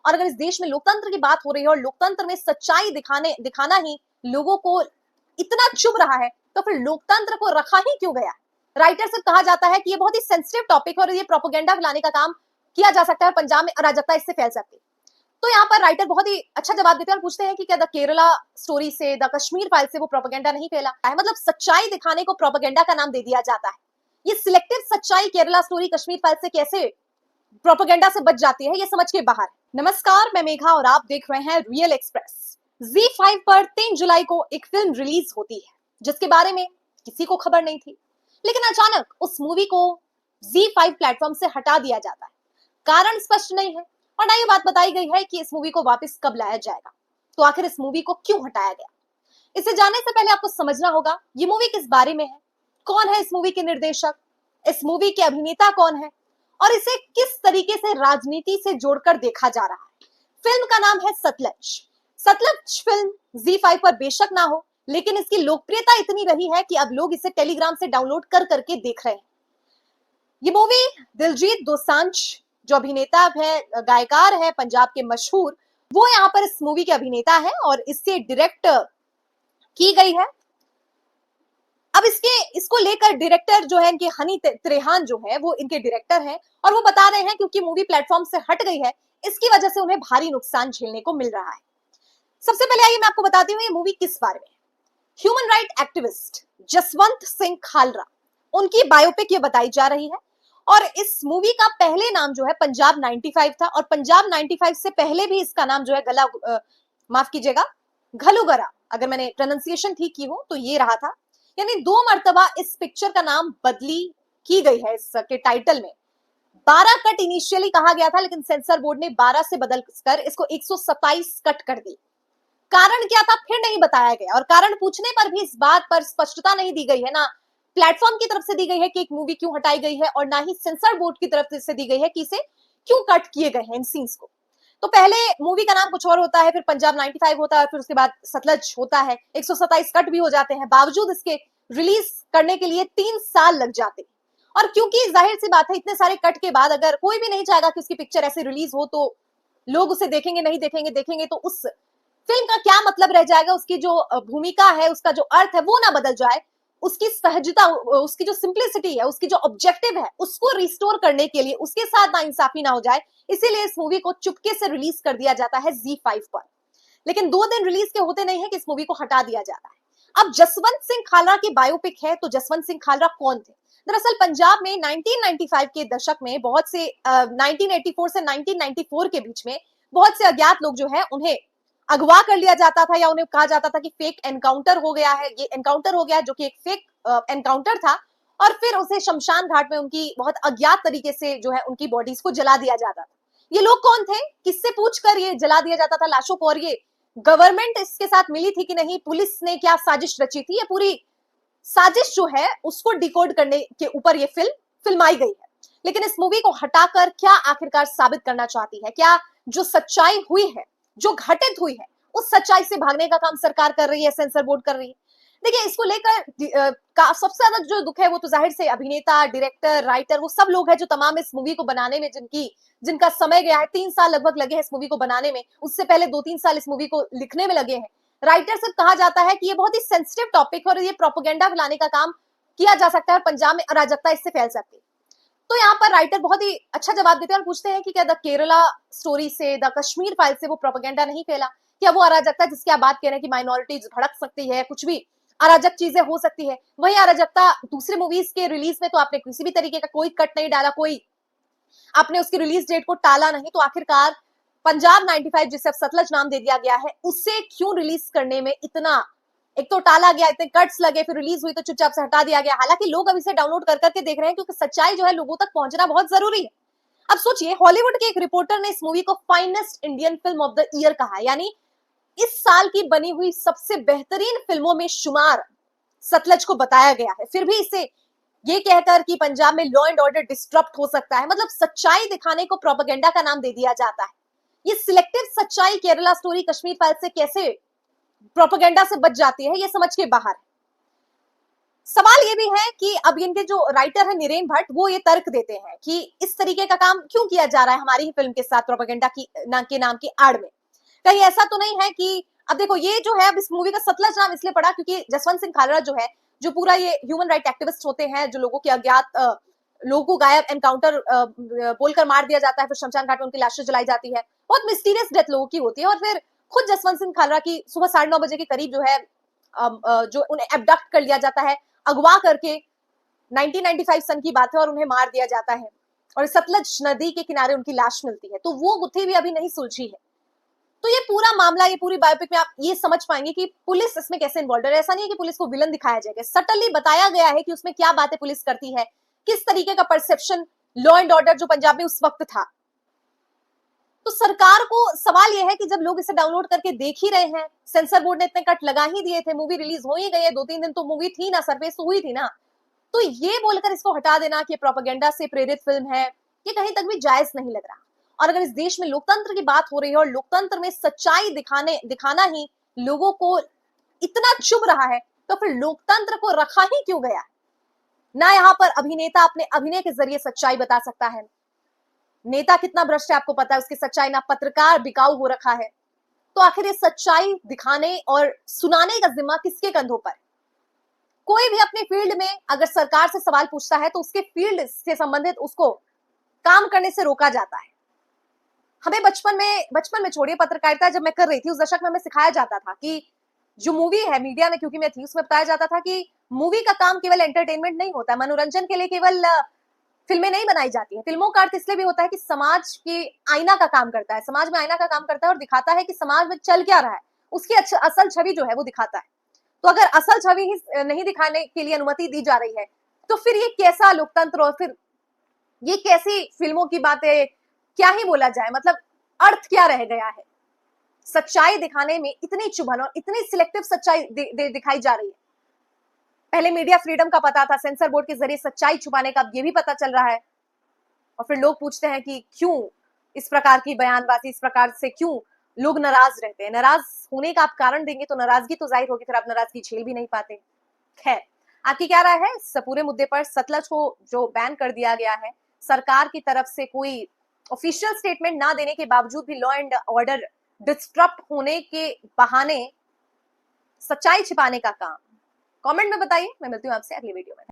और अगर इस देश में लोकतंत्र की बात हो रही है और लोकतंत्र में सच्चाई दिखाना ही लोगों को इतना चुभ रहा है, तो फिर लोकतंत्र को रखा ही क्यों गया? राइटर से कहा जाता है कि ये बहुत ही सेंसिटिव टॉपिक है और ये प्रोपेगेंडा फैलाने का काम किया जा सकता है और पंजाब में अराजकता इससे फैल सकती है। तो यहाँ पर राइटर बहुत ही अच्छा जवाब देते हैं और पूछते हैं कि क्या द केरला स्टोरी से, द कश्मीर फाइल से वो प्रोपेगेंडा नहीं फैला है? मतलब सच्चाई दिखाने को प्रोपेगेंडा का नाम दे दिया जाता है। ये सिलेक्टिव सच्चाई केरला स्टोरी, कश्मीर फाइल से कैसे प्रोपेगेंडा से बच जाती है, ये समझ के बाहर। नमस्कार, मैं मेघा और आप देख रहे हैं रियल एक्सप्रेस। ZEE5 पर 3 जुलाई को एक फिल्म रिलीज होती है जिसके बारे में किसी को खबर नहीं थी, लेकिन अचानक उस मूवी को ZEE5 प्लेटफॉर्म से हटा दिया जाता है। कारण स्पष्ट नहीं है और ना ये बात बताई गई है कि इस मूवी को वापस कब लाया जाएगा। तो आखिर इस मूवी को क्यों हटाया गया, इसे जानने से पहले आपको समझना होगा ये मूवी किस बारे में है, कौन है इस मूवी के निर्देशक, इस मूवी के अभिनेता कौन है और इसे किस तरीके से राजनीति से जोड़कर देखा जा रहा है। फिल्म का नाम है सतलज। सतलज फिल्म ZEE5 पर बेशक ना हो, लेकिन इसकी लोकप्रियता इतनी रही है कि अब लोग इसे टेलीग्राम से डाउनलोड कर करके देख रहे हैं। ये मूवी दिलजीत दोसांझ जो अभिनेता है, गायकार है पंजाब के मशहूर, वो यहाँ पर इस मूवी के अभिनेता है और इससे डायरेक्ट की गई है। अब इसको लेकर डायरेक्टर जो है इनके हनी त्रेहान जो है वो इनके डायरेक्टर हैं और वो बता रहे हैं क्योंकि मूवी प्लेटफॉर्म से हट गई है, इसकी वजह से उन्हें भारी नुकसान झेलने को मिल रहा है। सबसे पहले आइए मैं आपको बताती हूँ ये मूवी किस बारे में। Human right activist Jaswant Singh Khalra, उनकी बायोपिक ये बताई जा रही है और इस मूवी का पहले नाम जो है पंजाब 95 था और पंजाब 95 से पहले भी इसका नाम जो है माफ कीजिएगा, घलूगरा, अगर मैंने प्रोनाउंसिएशन ठीक की हो तो ये रहा था। यानी 2 मर्तबा इस पिक्चर का नाम बदली की गई है। इसके टाइटल में 12 कट इनिशियली कहा गया था, लेकिन सेंसर बोर्ड ने 12 से बदलकर इसको 127 कट कर दी। कारण क्या था फिर नहीं बताया गया और कारण पूछने पर भी इस बात पर स्पष्टता नहीं दी गई है, ना प्लेटफॉर्म की तरफ से दी गई है कि एक मूवी क्यों हटाई गई है और ना ही सेंसर बोर्ड की तरफ से दी गई है कि इसे क्यों कट किए गए हैं इन सीन्स को। तो पहले मूवी का नाम कुछ और होता है, फिर पंजाब 95 होता है, फिर उसके बाद सतलज होता है, 127 कट भी हो जाते हैं, बावजूद इसके रिलीज करने के लिए 3 साल लग जाते हैं। और क्योंकि जाहिर सी बात है इतने सारे कट के बाद अगर कोई भी नहीं चाहेगा कि उसकी पिक्चर ऐसे रिलीज हो तो लोग उसे देखेंगे, नहीं देखेंगे, देखेंगे तो उस फिल्म का क्या मतलब रह जाएगा, उसकी जो भूमिका है, उसका जो अर्थ है वो ना बदल जाए, उसकी सहजता, उसकी जो सिंप्लिसिटी है, उसकी जो ऑब्जेक्टिव है उसको रिस्टोर करने के लिए उसके साथ नाइंसाफी ना हो जाए, इसीलिए इस मूवी को चुपके से रिलीज कर दिया जाता है ZEE5 पर। लेकिन 2 दिन रिलीज के होते नहीं है कि इस मूवी को हटा दिया जाता है। अब जसवंत सिंह खालरा की बायोपिक है, तो जसवंत सिंह खालरा कौन थे? दरअसल पंजाब में 1995 के दशक में बहुत से 1984 से 1994 के बीच में बहुत से अज्ञात लोग जो है उन्हें अगवा कर लिया जाता था या उन्हें कहा जाता था कि फेक एनकाउंटर हो गया है, ये एनकाउंटर हो गया है, जो कि एक फेक एनकाउंटर था और फिर उसे शमशान घाट में उनकी बहुत अज्ञात तरीके से जो है उनकी बॉडीज को जला दिया जाता था। ये लोग कौन थे, किससे पूछकर ये जला दिया जाता था लाशों को, और ये गवर्नमेंट इसके साथ मिली थी कि नहीं, पुलिस ने क्या साजिश रची थी, ये पूरी साजिश जो है उसको डिकोड करने के ऊपर ये फिल्माई गई है। लेकिन इस मूवी को हटाकर क्या आखिरकार साबित करना चाहती है? क्या जो सच्चाई हुई है, जो घटित हुई है, उस सच्चाई से भागने का काम सरकार कर रही है, सेंसर बोर्ड कर रही है? देखिए, इसको लेकर सबसे ज्यादा जो दुख है वो तो जाहिर से अभिनेता, डायरेक्टर, राइटर, वो सब लोग हैं जो तमाम इस मूवी को बनाने में जिनका समय गया है। 3 साल लगभग लगे हैं इस मूवी को बनाने में, उससे पहले 2-3 साल इस मूवी को लिखने में लगे हैं। राइटर से कहा जाता है कि ये बहुत ही सेंसिटिव टॉपिक है और ये प्रोपेगेंडा फैलाने का काम किया जा सकता है और पंजाब में अराजकता इससे फैल सकती है। तो यहाँ पर राइटर बहुत ही अच्छा जवाब देते हैं और पूछते हैं कि क्या द केरला स्टोरी से, द कश्मीर फाइल से वो प्रोपेगेंडा नहीं फैला? क्या वो अराजकता जिसकी आप बात कह रहे हैं कि माइनॉरिटीज भड़क सकती है, कुछ भी अराजक चीजें हो सकती है, वही अराजकता दूसरे मूवीज के रिलीज में तो आपने किसी भी तरीके का कोई कट नहीं डाला, कोई आपने उसकी रिलीज डेट को टाला नहीं, तो आखिरकार पंजाब 95 जिसे अब सतलज नाम दे दिया गया है, उसे क्यों रिलीज करने में इतना, एक तो टाला गया, इतने कट्स लगे, फिर रिलीज हुई तो चुपचाप से हटा दिया गया। हालांकि लोग अब इसे डाउनलोड कर करके देख रहे हैं क्योंकि सच्चाई जो है लोगों तक पहुंचना बहुत जरूरी है। अब सोचिए, हॉलीवुड के एक रिपोर्टर ने इस मूवी को finest Indian film of the year कहा है, यानी इस साल की बनी हुई सबसे बेहतरीन फिल्मों में शुमार सतलज को बताया गया है। फिर भी इसे ये कहकर कि पंजाब में लॉ एंड ऑर्डर डिस्टर्ब हो सकता है, मतलब सच्चाई दिखाने को प्रोपेगेंडा का नाम दे दिया जाता है। ये सिलेक्टिव सच्चाई केरला स्टोरी, कश्मीर फाइल से कैसे प्रोपेगेंडा से बच जाती है, ये समझ के बाहर। सवाल ये भी है कि अब इनके जो राइटर है नीरेन भट्ट, वो ये तर्क देते हैं कि इस तरीके का काम क्यों किया जा रहा है हमारी ही फिल्म के साथ प्रोपेगेंडा की के नाम की आड़ में। कहीं ऐसा तो नहीं है कि अब देखो ये जो है, अब इस मूवी का सतलज नाम इसलिए पड़ा क्योंकि जसवंत सिंह खालरा जो है, जो पूरा ये ह्यूमन राइट एक्टिविस्ट होते हैं, जो लोगों के अज्ञात लोगों को गायब एनकाउंटर बोलकर मार दिया जाता है, फिर शमशान घाट में उनकी लाशें जलाई जाती है, बहुत मिस्टीरियस डेथ लोगों की होती है, और फिर खुद जसवंत सिंह खालरा की सुबह 9:30 बजे के करीब जो है जो उन्हें एबडक्ट कर लिया जाता है, अगवा करके 1995 सन की बात है, और उन्हें मार दिया जाता है और सतलज नदी के किनारे उनकी लाश मिलती है। तो वो गुत्थी भी अभी नहीं सुलझी है। तो ये पूरा मामला, ये पूरी बायोपिक में आप ये समझ पाएंगे कि पुलिस इसमें कैसे इन्वॉल्व है। ऐसा नहीं है कि पुलिस को विलन दिखाया जाएगा, सटनली बताया गया है कि उसमें क्या बातें पुलिस करती है, किस तरीके का परसेप्शन लॉ एंड ऑर्डर जो पंजाब में उस वक्त था। तो सरकार को सवाल यह है कि जब लोग इसे डाउनलोड करके देख ही रहे हैं, सेंसर बोर्ड ने इतने कट लगा ही दिए थे, मूवी रिलीज हो ही गई है, 2-3 दिन तो मूवी थी ना, सरफेस तो हुई थी ना, तो ये बोलकर इसको हटा देना कि प्रोपेगेंडा से प्रेरित फिल्म है, ये कहीं तक भी जायज नहीं लग रहा। और अगर इस देश में लोकतंत्र की बात हो रही है और लोकतंत्र में सच्चाई दिखाना ही लोगों को इतना चुभ रहा है, तो फिर लोकतंत्र को रखा ही क्यों गया? ना यहाँ पर अभिनेता अपने अभिनय के जरिए सच्चाई बता सकता है, नेता कितना भ्रष्ट है आपको पता है, उसकी सच्चाई, ना पत्रकार बिकाऊ हो रखा है। तो आखिर ये सच्चाई दिखाने और सुनाने का जिम्मा किसके कंधों पर? कोई भी अपने फील्ड में अगर सरकार से सवाल पूछता है तो उसके फील्ड से संबंधित उसको काम करने से रोका जाता है। हमें बचपन में छोड़िए, पत्रकारिता जब मैं कर रही थी उस दशक में हमें सिखाया जाता था कि जो मूवी है, मीडिया में क्योंकि मैं थी, उसमें बताया जाता था कि मूवी का काम केवल एंटरटेनमेंट नहीं होता, मनोरंजन के लिए केवल फिल्में नहीं बनाई जाती हैं। फिल्मों का अर्थ इसलिए भी होता है कि समाज के आईना का काम करता है, समाज में आईना का काम करता है और दिखाता है कि समाज में चल क्या रहा है, उसकी असल छवि जो है वो दिखाता है। तो अगर असल छवि ही नहीं दिखाने के लिए अनुमति दी जा रही है, तो फिर ये कैसा लोकतंत्र, और फिर ये कैसी फिल्मों की बातें, क्या ही बोला जाए, मतलब अर्थ क्या रह गया है? सच्चाई दिखाने में इतनी चुभन और इतनी सिलेक्टिव सच्चाई दिखाई जा रही है। पहले मीडिया फ्रीडम का पता था, सेंसर बोर्ड के जरिए सच्चाई छुपाने का अब ये भी पता चल रहा है। और फिर लोग पूछते हैं कि क्यों इस प्रकार की बयानबाजी, इस प्रकार से क्यों लोग नाराज रहते हैं? नाराज होने का आप कारण देंगे तो नाराजगी तो जाहिर होगी, फिर आप नाराजगी झेल भी नहीं पाते। खैर, आपकी क्या राय है इस पूरे मुद्दे पर? सतलज को जो बैन कर दिया गया है, सरकार की तरफ से कोई ऑफिशियल स्टेटमेंट ना देने के बावजूद भी लॉ एंड ऑर्डर डिस्टर्ब होने के बहाने सच्चाई छिपाने का काम, कमेंट में बताइए। मैं मिलती हूँ आपसे अगली वीडियो में।